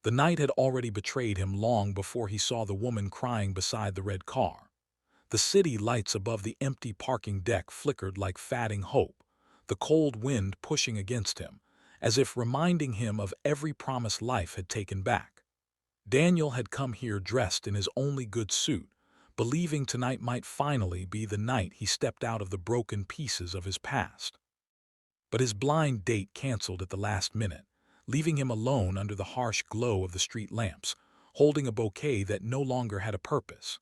The night had already betrayed him long before he saw the woman crying beside the red car. The city lights above the empty parking deck flickered like fading hope, the cold wind pushing against him, as if reminding him of every promise life had taken back. Daniel had come here dressed in his only good suit, believing tonight might finally be the night he stepped out of the broken pieces of his past. But his blind date canceled at the last minute, leaving him alone under the harsh glow of the street lamps, holding a bouquet that no longer had a purpose.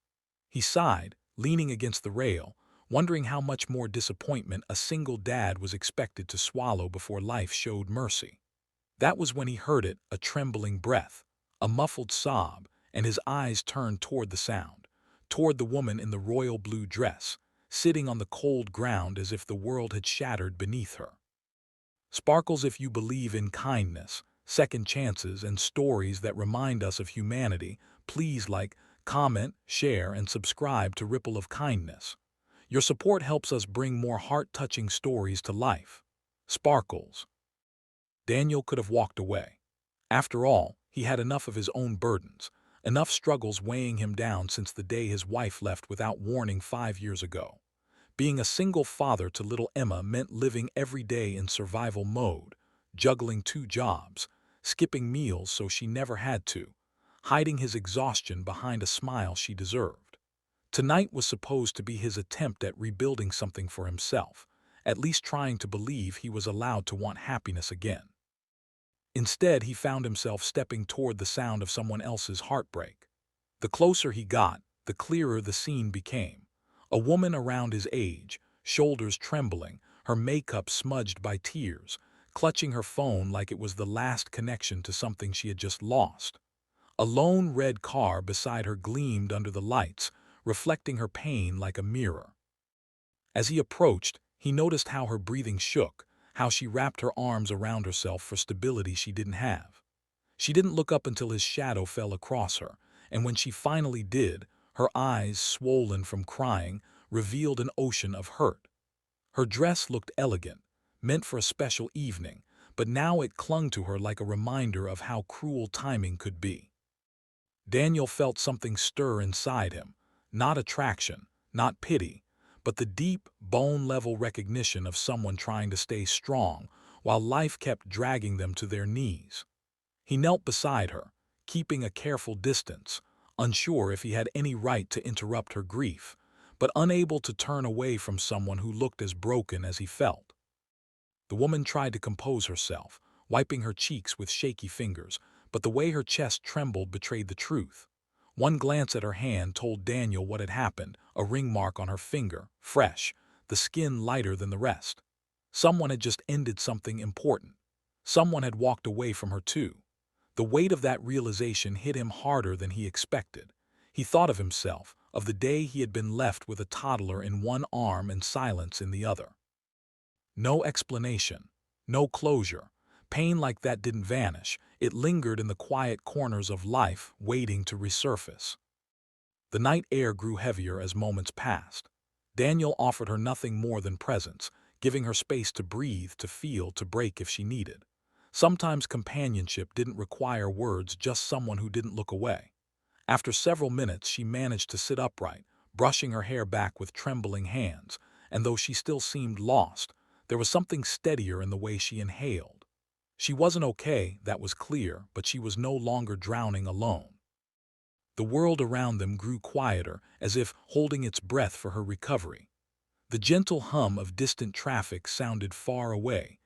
He sighed, leaning against the rail, wondering how much more disappointment a single dad was expected to swallow before life showed mercy. That was when he heard it, a trembling breath, a muffled sob, and his eyes turned toward the sound, toward the woman in the royal blue dress, sitting on the cold ground as if the world had shattered beneath her. Sparkles, if you believe in kindness, second chances, and stories that remind us of humanity, please like, comment, share, and subscribe to Ripple of Kindness. Your support helps us bring more heart-touching stories to life. Sparkles. Daniel could have walked away. After all, he had enough of his own burdens, enough struggles weighing him down since the day his wife left without warning 5 years ago. Being a single father to little Emma meant living every day in survival mode, juggling 2 jobs, skipping meals so she never had to, hiding his exhaustion behind a smile she deserved. Tonight was supposed to be his attempt at rebuilding something for himself, at least trying to believe he was allowed to want happiness again. Instead, he found himself stepping toward the sound of someone else's heartbreak. The closer he got, the clearer the scene became. A woman around his age, shoulders trembling, her makeup smudged by tears, clutching her phone like it was the last connection to something she had just lost. A lone red car beside her gleamed under the lights, reflecting her pain like a mirror. As he approached, he noticed how her breathing shook, how she wrapped her arms around herself for stability she didn't have. She didn't look up until his shadow fell across her, and when she finally did, her eyes, swollen from crying, revealed an ocean of hurt. Her dress looked elegant, meant for a special evening, but now it clung to her like a reminder of how cruel timing could be. Daniel felt something stir inside him, not attraction, not pity, but the deep, bone-level recognition of someone trying to stay strong while life kept dragging them to their knees. He knelt beside her, keeping a careful distance, unsure if he had any right to interrupt her grief, but unable to turn away from someone who looked as broken as he felt. The woman tried to compose herself, wiping her cheeks with shaky fingers, but the way her chest trembled betrayed the truth. One glance at her hand told Daniel what had happened, a ring mark on her finger, fresh, the skin lighter than the rest. Someone had just ended something important. Someone had walked away from her too. The weight of that realization hit him harder than he expected. He thought of himself, of the day he had been left with a toddler in one arm and silence in the other. No explanation, no closure. Pain like that didn't vanish. It lingered in the quiet corners of life, waiting to resurface. The night air grew heavier as moments passed. Daniel offered her nothing more than presence, giving her space to breathe, to feel, to break if she needed. Sometimes companionship didn't require words, just someone who didn't look away. After several minutes, she managed to sit upright, brushing her hair back with trembling hands, and though she still seemed lost, there was something steadier in the way she inhaled. She wasn't okay, that was clear, but she was no longer drowning alone. The world around them grew quieter, as if holding its breath for her recovery. The gentle hum of distant traffic sounded far away,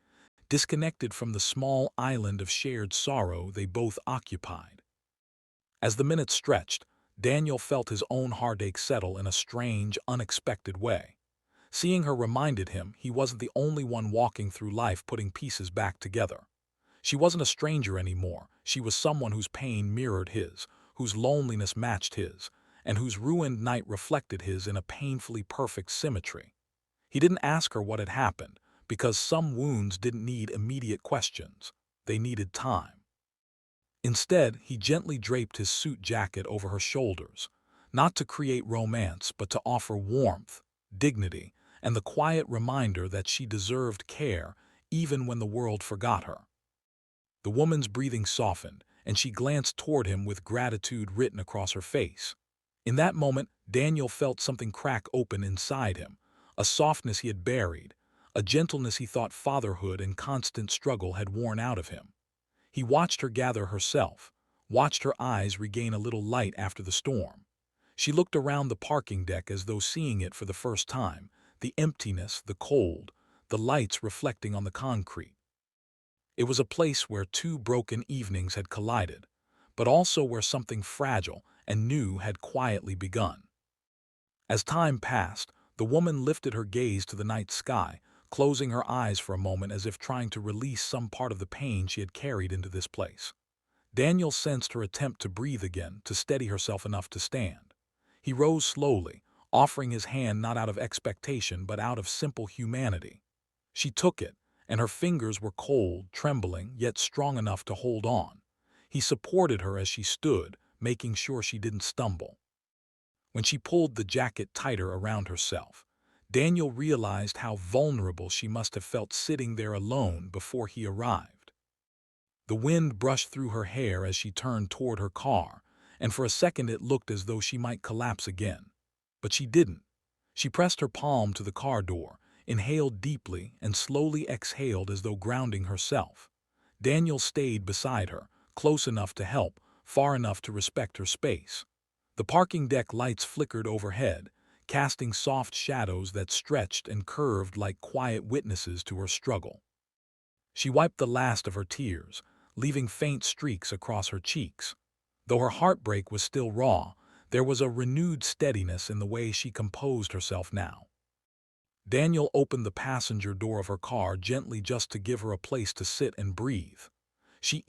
disconnected from the small island of shared sorrow they both occupied. As the minutes stretched, Daniel felt his own heartache settle in a strange, unexpected way. Seeing her reminded him he wasn't the only one walking through life putting pieces back together. She wasn't a stranger anymore. She was someone whose pain mirrored his, whose loneliness matched his, and whose ruined night reflected his in a painfully perfect symmetry. He didn't ask her what had happened, because some wounds didn't need immediate questions. They needed time. Instead, he gently draped his suit jacket over her shoulders, not to create romance, but to offer warmth, dignity, and the quiet reminder that she deserved care even when the world forgot her. The woman's breathing softened, and she glanced toward him with gratitude written across her face. In that moment, Daniel felt something crack open inside him, a softness he had buried, a gentleness he thought fatherhood and constant struggle had worn out of him. He watched her gather herself, watched her eyes regain a little light after the storm. She looked around the parking deck as though seeing it for the first time, the emptiness, the cold, the lights reflecting on the concrete. It was a place where two broken evenings had collided, but also where something fragile and new had quietly begun. As time passed, the woman lifted her gaze to the night sky, closing her eyes for a moment as if trying to release some part of the pain she had carried into this place. Daniel sensed her attempt to breathe again, to steady herself enough to stand. He rose slowly, offering his hand not out of expectation but out of simple humanity. She took it, and her fingers were cold, trembling, yet strong enough to hold on. He supported her as she stood, making sure she didn't stumble. When she pulled the jacket tighter around herself, Daniel realized how vulnerable she must have felt sitting there alone before he arrived. The wind brushed through her hair as she turned toward her car, and for a second it looked as though she might collapse again. But she didn't. She pressed her palm to the car door, inhaled deeply, and slowly exhaled as though grounding herself. Daniel stayed beside her, close enough to help, far enough to respect her space. The parking deck lights flickered overhead, casting soft shadows that stretched and curved like quiet witnesses to her struggle. She wiped the last of her tears, leaving faint streaks across her cheeks. Though her heartbreak was still raw, there was a renewed steadiness in the way she composed herself now. Daniel opened the passenger door of her car gently just to give her a place to sit and breathe. She